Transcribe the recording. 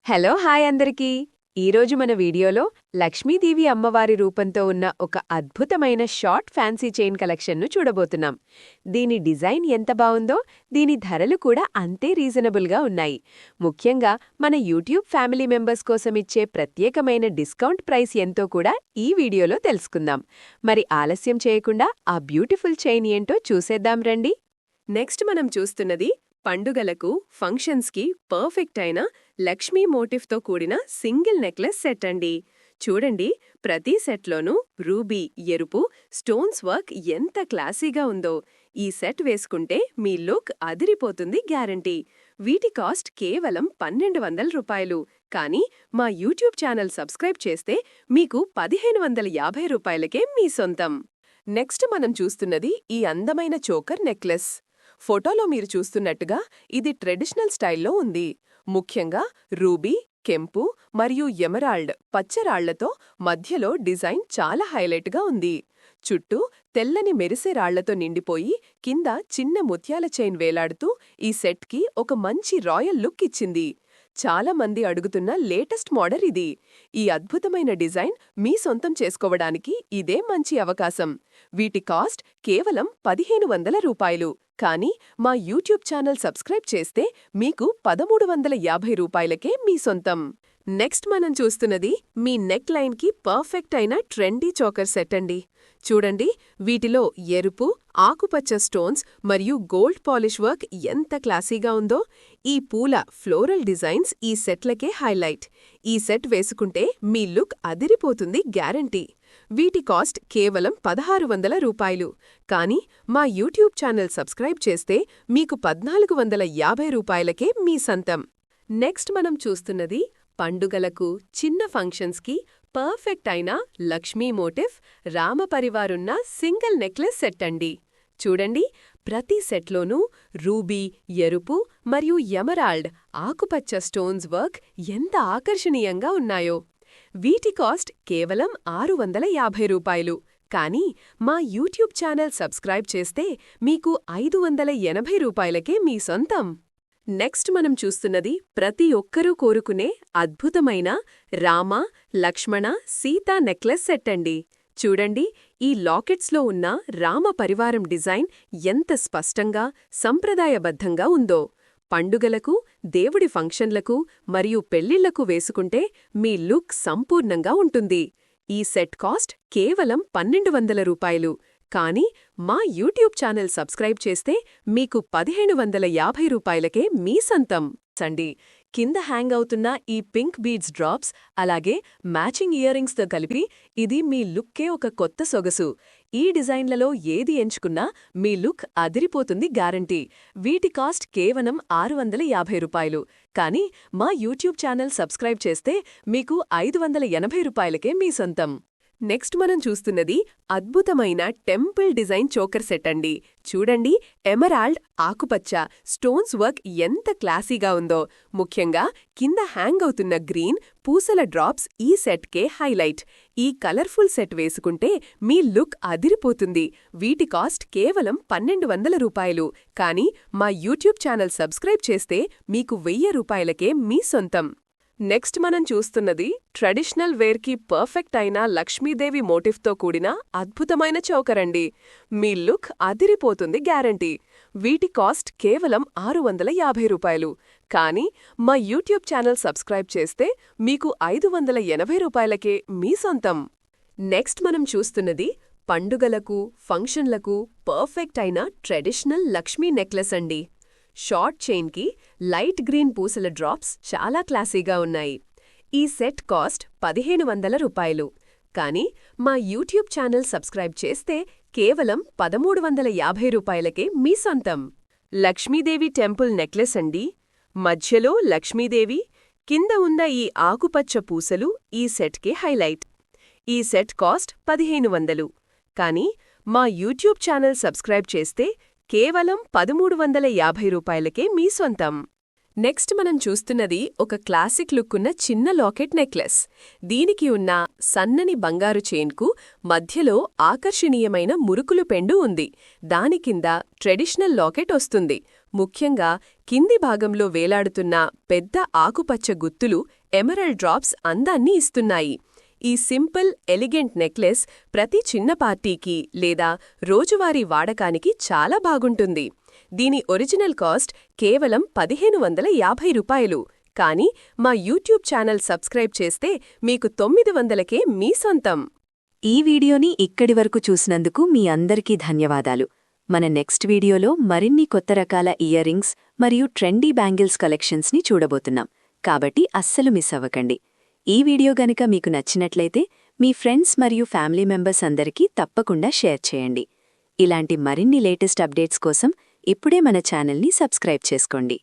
Hello hi అందరికీ ఈరోజు మన వీడియోలో లక్ష్మీదేవి అమ్మవారి రూపంతో ఉన్న ఒక అద్భుతమైన షార్ట్ ఫ్యాన్సీ చైన్ కలెక్షన్ను చూడబోతున్నాం. దీని డిజైన్ ఎంత బావుందో దీని ధరలు కూడా అంతే రీజనబుల్గా ఉన్నాయి. ముఖ్యంగా మన యూట్యూబ్ ఫ్యామిలీ మెంబర్స్ కోసం ఇచ్చే ప్రత్యేకమైన డిస్కౌంట్ ప్రైస్ ఎంతో కూడా ఈ వీడియోలో తెలుసుకుందాం. మరి ఆలస్యం చేయకుండా ఆ బ్యూటిఫుల్ చైన్ ఏంటో చూసేద్దాం రండి. నెక్స్ట్ మనం చూస్తున్నది పండుగలకు ఫంక్షన్స్కి పర్ఫెక్ట్ అయిన లక్ష్మీ మోటిఫ్తో కూడిన సింగిల్ నెక్లెస్ సెట్ అండి. చూడండి, ప్రతి సెట్లోనూ రూబీ ఎరుపు స్టోన్స్ వర్క్ ఎంత క్లాసీగా ఉందో. ఈ సెట్ వేసుకుంటే మీ లుక్ అదిరిపోతుంది గ్యారంటీ. వీటి కాస్ట్ కేవలం 1200 రూపాయలు. కానీ మా యూట్యూబ్ ఛానల్ సబ్స్క్రైబ్ చేస్తే మీకు 1550 రూపాయలకే మీ సొంతం. నెక్స్ట్ మనం చూస్తున్నది ఈ అందమైన చోకర్ నెక్లెస్. ఫోటోలో మీరు చూస్తున్నట్టుగా ఇది ట్రెడిషనల్ స్టైల్లో ఉంది. ముఖ్యంగా రూబీ, కెంపు మరియు ఎమరాల్డ్ పచ్చరాళ్లతో మధ్యలో డిజైన్ చాలా హైలైట్గా ఉంది. చుట్టూ తెల్లని మెరిసే రాళ్లతో నిండిపోయి కింద చిన్న ముత్యాల చైన్ వేలాడుతూ ఈ సెట్కి ఒక మంచి రాయల్ లుక్ ఇచ్చింది. చాలా మంది అడుగుతున్న లేటెస్ట్ మోడల్ ఇది. ఈ అద్భుతమైన డిజైన్ మీ సొంతం చేసుకోవడానికి ఇదే మంచి అవకాశం. వీటి కాస్ట్ కేవలం 1500 రూపాయలు. కానీ మా యూట్యూబ్ ఛానల్ సబ్స్క్రైబ్ చేస్తే మీకు 1350 రూపాయలకే మీ సొంతం. నెక్స్ట్ మనం చూస్తున్నది మీ నెక్ లైన్కి పర్ఫెక్ట్ అయిన ట్రెండీ చోకర్ సెట్ అండి. చూడండి, వీటిలో ఎరుపు, ఆకుపచ్చ స్టోన్స్ మరియు గోల్డ్ పాలిష్ వర్క్ ఎంత క్లాసీగా ఉందో. ఈ పూల ఫ్లోరల్ డిజైన్స్ ఈ సెట్లకే హైలైట్. ఈ సెట్ వేసుకుంటే మీ లుక్ అదిరిపోతుంది గ్యారంటీ. వీటి కాస్ట్ కేవలం 1600 రూపాయలు. కానీ మా యూట్యూబ్ ఛానల్ సబ్స్క్రైబ్ చేస్తే మీకు 1450 రూపాయలకే మీ సొంతం. నెక్స్ట్ మనం చూస్తున్నది పండుగలకు చిన్న ఫంక్షన్స్కి పర్ఫెక్ట్ అయిన లక్ష్మీ మోటిఫ్ రామపరివారున్న సింగిల్ నెక్లెస్ సెట్ అండి. చూడండి, ప్రతి సెట్లోనూ రూబీ ఎరుపు మరియు ఎమరాల్డ్ ఆకుపచ్చ స్టోన్స్ వర్క్ ఎంత ఆకర్షణీయంగా ఉన్నాయో. వీటి కాస్ట్ కేవలం 650 రూపాయలు. కానీ మా యూట్యూబ్ ఛానల్ సబ్స్క్రైబ్ చేస్తే మీకు 580 రూపాయలకే మీ సొంతం. నెక్స్ట్ మనం చూస్తున్నది ప్రతి ఒక్కరూ కోరుకునే అద్భుతమైన రామ, లక్ష్మణ, సీతా నెక్లెస్ సెట్ అండి. చూడండి, ఈ లాకెట్స్లో ఉన్న రామ పరివారం డిజైన్ ఎంత స్పష్టంగా, సంప్రదాయబద్ధంగా ఉందో. పండుగలకు, దేవుడి ఫంక్షన్లకు మరియు పెళ్లిళ్లకు వేసుకుంటే మీ లుక్ సంపూర్ణంగా ఉంటుంది. ఈ సెట్ కాస్ట్ కేవలం 1200 రూపాయలు. కానీ మా యూట్యూబ్ ఛానల్ సబ్స్క్రైబ్ చేస్తే మీకు 1550 రూపాయలకే మీ సొంతం అండి. కింద హ్యాంగ్ అవుతున్న ఈ పింక్ బీడ్స్ డ్రాప్స్ అలాగే మ్యాచింగ్ ఇయరింగ్స్తో కలిపి ఇది మీ లుక్కే ఒక కొత్త సొగసు. ఈ డిజైన్లలో ఏది ఎంచుకున్నా మీ లుక్ అదిరిపోతుంది గ్యారంటీ. వీటి కాస్ట్ కేవలం 650 రూపాయలు. కానీ మా యూట్యూబ్ ఛానల్ సబ్స్క్రైబ్ చేస్తే మీకు 580 రూపాయలకే మీ సొంతం. నెక్స్ట్ మనం చూస్తున్నది అద్భుతమైన టెంపుల్ డిజైన్ చోకర్ సెట్ అండి. చూడండి, ఎమరాల్డ్ ఆకుపచ్చ స్టోన్స్ వర్క్ ఎంత క్లాసీగా ఉందో. ముఖ్యంగా కింద హ్యాంగ్ అవుతున్న గ్రీన్ పూసల డ్రాప్స్ ఈ సెట్కే హైలైట్. ఈ కలర్ఫుల్ సెట్ వేసుకుంటే మీ లుక్ అదిరిపోతుంది. వీటి కాస్ట్ కేవలం 1200 రూపాయలు. కానీ మా యూట్యూబ్ ఛానల్ సబ్స్క్రైబ్ చేస్తే మీకు 1000 రూపాయలకే మీ సొంతం. నెక్స్ట్ మనం చూస్తున్నది ట్రెడిషనల్ వేర్కి పర్ఫెక్ట్ అయిన లక్ష్మీదేవి మోటిఫ్తో కూడిన అద్భుతమైన చౌకర్ అండి. మీ లుక్ అదిరిపోతుంది గ్యారంటీ. వీటి కాస్ట్ కేవలం 650 రూపాయలు. కానీ మా యూట్యూబ్ ఛానల్ సబ్స్క్రైబ్ చేస్తే మీకు 580 రూపాయలకే మీ సొంతం. నెక్స్ట్ మనం చూస్తున్నది పండుగలకు, ఫంక్షన్లకు పర్ఫెక్ట్ అయిన ట్రెడిషనల్ లక్ష్మీ నెక్లెస్ అండి. షార్ట్ చైన్కి లైట్ గ్రీన్ పూసల డ్రాప్స్ చాలా క్లాసీగా ఉన్నాయి. ఈ సెట్ కాస్ట్ 1500 రూపాయలు. కానీ మా యూట్యూబ్ ఛానల్ సబ్స్క్రైబ్ చేస్తే కేవలం 1350 రూపాయలకే మీ సొంతం. లక్ష్మీదేవి టెంపుల్ నెక్లెస్ అండి. మధ్యలో లక్ష్మీదేవి, కింద ఉన్న ఈ ఆకుపచ్చ పూసలు ఈ సెట్కే హైలైట్. ఈ సెట్ కాస్ట్ 1500. కానీ మా యూట్యూబ్ ఛానల్ సబ్స్క్రైబ్ చేస్తే కేవలం 1350 రూపాయలకే మీ సొంతం. నెక్స్ట్ మనం చూస్తున్నది ఒక క్లాసిక్ లుక్కున్న చిన్న లాకెట్ నెక్లెస్. దీనికి ఉన్న సన్నని బంగారు చైన్కు మధ్యలో ఆకర్షణీయమైన మురుకులు పెండు ఉంది. దాని కింద ట్రెడిషనల్ లాకెట్ వస్తుంది. ముఖ్యంగా కింది భాగంలో వేలాడుతున్న పెద్ద ఆకుపచ్చ గుత్తులు ఎమరల్డ్ డ్రాప్స్ అందాన్ని ఇస్తున్నాయి. ఈ సింపుల్, ఎలిగెంట్ నెక్లెస్ ప్రతి చిన్న పార్టీకి లేదా రోజువారీ వాడకానికి చాలా బాగుంటుంది. దీని ఒరిజినల్ కాస్ట్ కేవలం 1550 రూపాయలు. కానీ మా యూట్యూబ్ ఛానల్ సబ్స్క్రైబ్ చేస్తే మీకు 900కే మీ సొంతం. ఈ వీడియోని ఇక్కడి వరకు చూసినందుకు మీ అందరికీ ధన్యవాదాలు. మన నెక్స్ట్ వీడియోలో మరిన్ని కొత్త రకాల ఇయర్ రింగ్స్ మరియు ట్రెండీ బ్యాంగిల్స్ కలెక్షన్స్ని చూడబోతున్నాం. కాబట్టి అస్సలు మిస్ అవ్వకండి. ఈ వీడియో గనుక మీకు నచ్చినట్లయితే మీ ఫ్రెండ్స్ మరియు ఫ్యామిలీ మెంబర్స్ అందరికీ తప్పకుండా షేర్ చేయండి. ఇలాంటి మరిన్ని లేటెస్ట్ అప్డేట్స్ కోసం ఇప్పుడే మన ఛానల్ని సబ్స్క్రైబ్ చేసుకోండి.